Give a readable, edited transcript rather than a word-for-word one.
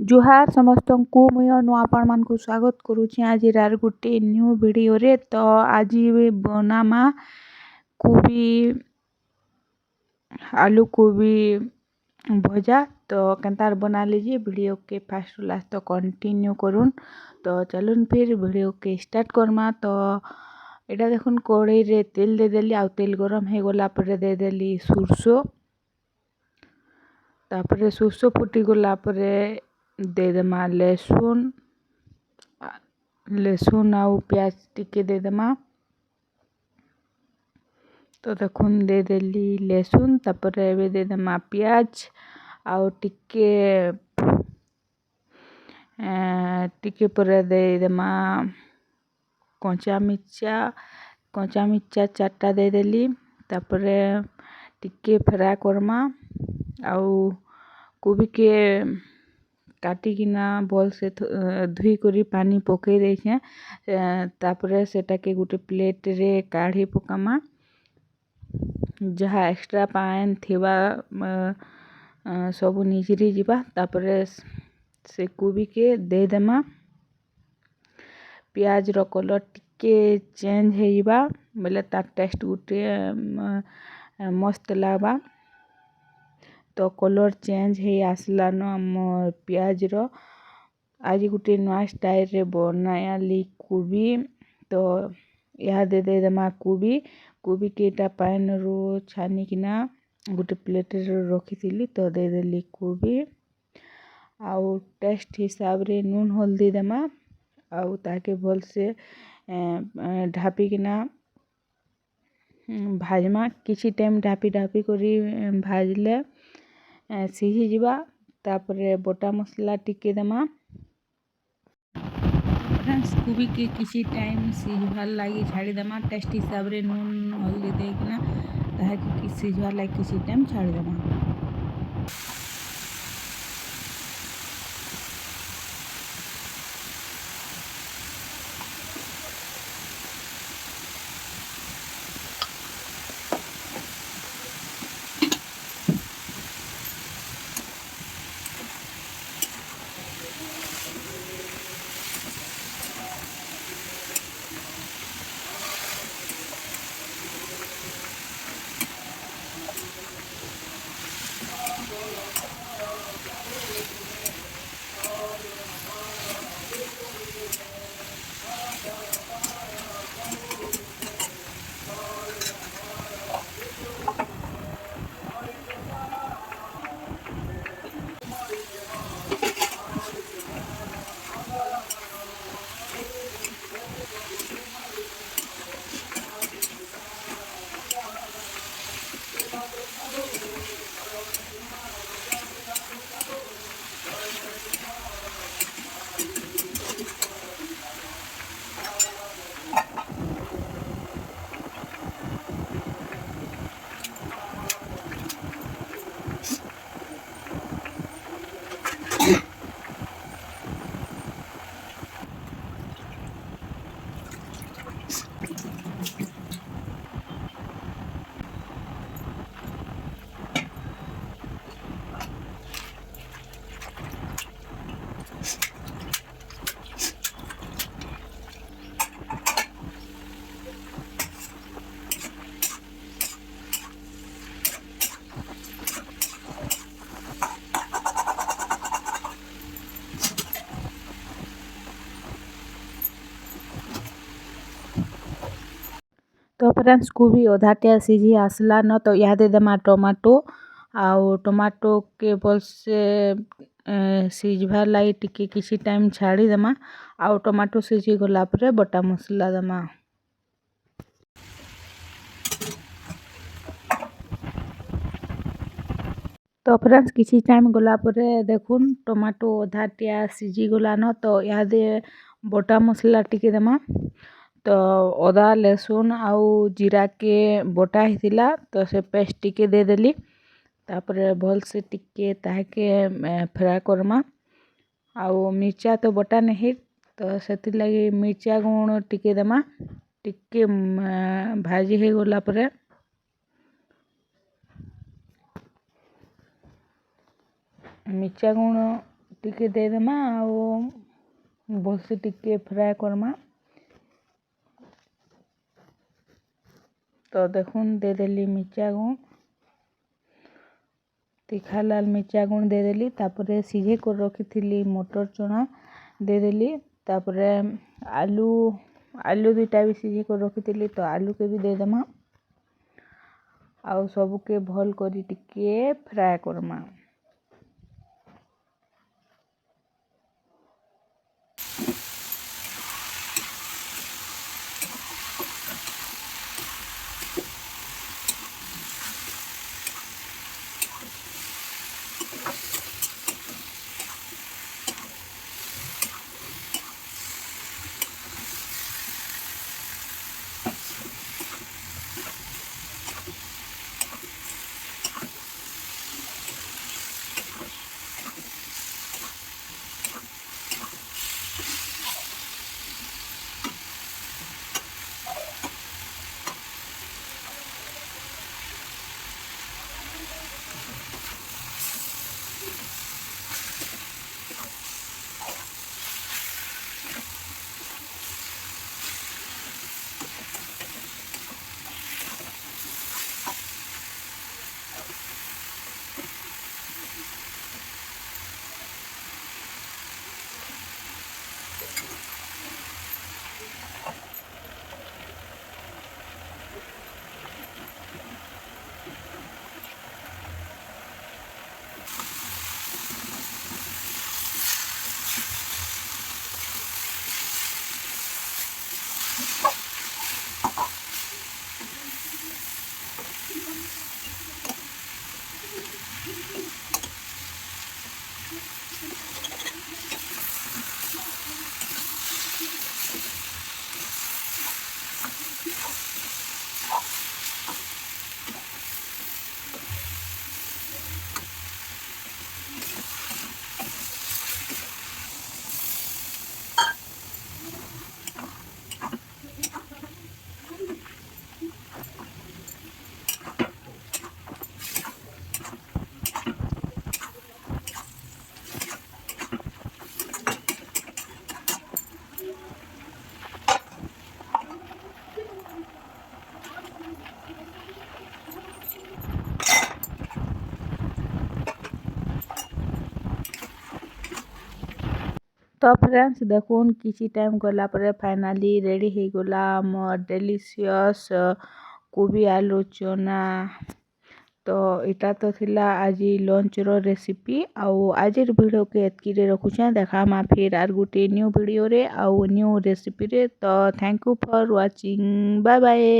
जुहार समस्त को मुझ नुआ मान को स्वागत करुँच आज गोटे न्यू वीडियो रे। तो आज बनामा कोबी आलू कोबी भजा। तो केन्तार बना लीजिए वीडियो के फास्ट लास्ट तो कंटिन्यू करूँ। तो चलून फिर वीडियो के स्टार्ट करमा। तो यहाँ देखुन कड़ाई रे तेल देदेली आ तेल गरम हो गला पर देदेली सुरसो। तापर सुरसो फुटी गला पर देदेमा लहसुन आउ प्याज टिके देदेमा। तो देखुन देदेली लहसुन तापर एबे देदेमा प्याज आउ टिके पर देदेमा कंचा मिर्चा चारटा देदेली। तापर टिके फ्राए करमा आउ कोबी के काटिकिना भल से धुई करी पानी पकई देछे। तापर सेटा के गोटे प्लेट रे काढ़ी पकामा। जहाँ एक्स्ट्रा पानी थिबा सबु निचरी जिबा। तापर से कोबी के दे देमा। प्याज रो कलर टिके चेंज हेइबा बोले तार टेस्ट गोटे मस्त लागबा। तो कलर चेंज हे आसला न आम प्याज रो। आज गोटे नुआ स्टाइल रे बनायाली कोबी। तो यहाँ दे देमा कोबी के इटा पैन रो छानिकिना गोटे प्लेट रे रखी। तो दे देली कोबी आउ टेस्ट हिसाब रे नून हल्दी देमा आउ ताके भल से ढापिकिना भाजमा। किछि टाइम ढापी करी भाजले सिझी जिबा। तापर बटा मसला टिके देमा। फ्रेंड्स कोबी के किसी टाइम सिझबार लगी छाड़ी देमा। टेस्ट हिसाब रे नून हल्दी देकिना ताहाके सिझबार लगी किसी टाइम छाड़ी देमा। तो फ्रेंड्स कोबी अधाटिया सिझी आसला न। तो यहाँ दे देमा टमाटो आउ टमाटो के भल से सिझबार लगी टिके किसी टाइम छाड़ी देमा। आउ टमाटो सिझी गला पर बटा मसला देमा। तो फ्रेंड्स किसी टाइम गला पर देखुन टमाटो अधाटिया सिझी गला न। तो यहाँ दे बटा मसला टिके देमा। तो अदा लहसुन आउ जीरा के बटा हिला तो से पेस्ट टिके दे देली। तापर भल से टिके ताके फ्राए करमा। आउ मिर्चा तो बटा नहीं तो से लगी मिर्चा गुण टिके देमा। टिके भाजी हो गला पर मिर्चा गुण ଟିକେ ଦେଇଦେମା ଆଉ ଭଲସେ ଟିକେ ଫ୍ରାଏ କର୍ମା। ତ ଦେଖୁନ୍ ଦେଇଦେଲି ମିର୍ଚା ଗୁଣ୍ଡ, ତିଖା ଲାଲ ମିର୍ଚା ଗୁଣ୍ଡ ଦେଇଦେଲି। ତାପରେ ସିଝେଇ କରି ରଖିଥିଲି ମଟର ଚଣା ଦେଇଦେଲି। ତାପରେ ଆଲୁ ଦୁଇଟା ବି ସିଝେଇ କରି ରଖିଥିଲି, ତ ଆଲୁକେ ବି ଦେଇଦେମା। ଆଉ ସବୁକେ ଭଲ କରି ଟିକେ ଫ୍ରାଏ କର୍ମା। ତ ଫ୍ରେଣ୍ଡସ୍ ଦେଖୁନ୍ କିଛି ଟାଇମ୍ ଗଲା ପରେ ଫାଇନାଲି ରେଡ଼ି ହେଇଗଲା ଆମର ଡେଲିସିୟସ୍ କୋବି ଆଲୁ ଚନା। ତ ଏଇଟା ତ ଥିଲା ଆଜି ଲଞ୍ଚର ରେସିପି। ଆଉ ଆଜିର ଭିଡ଼ିଓକେ ଏତ୍କିରେ ରଖୁଛେଁ। ଦେଖାମା ଫିର୍ ଆର୍ ଗୋଟେ ନ୍ୟୁ ଭିଡ଼ିଓରେ ଆଉ ନ୍ୟୁ ରେସିପିରେ। ତ thank you for watching. Bye bye.